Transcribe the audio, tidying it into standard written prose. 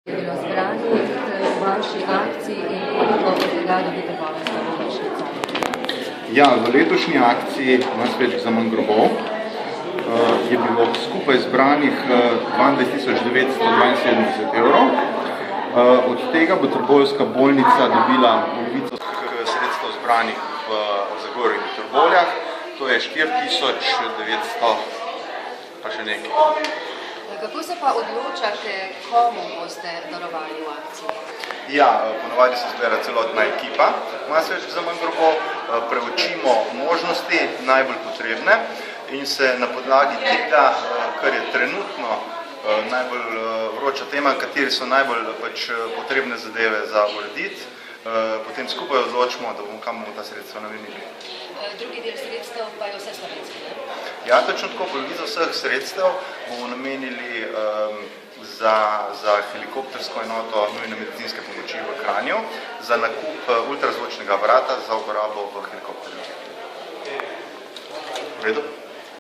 je bilo zbranih v vaši akciji in koliko od tega dobite bolj za bolnišnico? Ja, v letošnji akciji Nas več za manj grobov je bilo skupaj zbranih 22.972 evrov. Od tega bo Trbovljska bolnica dobila polovico sredstev zbranih v Zagorju in Trbovljah, to je 4.900 pa še nekaj. Kako se pa odločate, komu boste darovali v akciji? Ja, ponovadi se zbira celotna ekipa Nas več za manj grobov, preučimo možnosti najbolj potrebne in se na podlagi tega, kar je trenutno najbolj vroča tema, kateri so najbolj potrebne zadeve za urediti, potem skupaj odločimo, da bomo kam ta sredstva namenili. Drugi del sredstev pa je vse slovenski, ne? Ja, točno tako, polovico vseh sredstev bomo namenili za helikoptersko enoto nujne medicinske pomoči v Kranju, za nakup ultrazvočnega aparata za uporabo v helikopterju. V redu?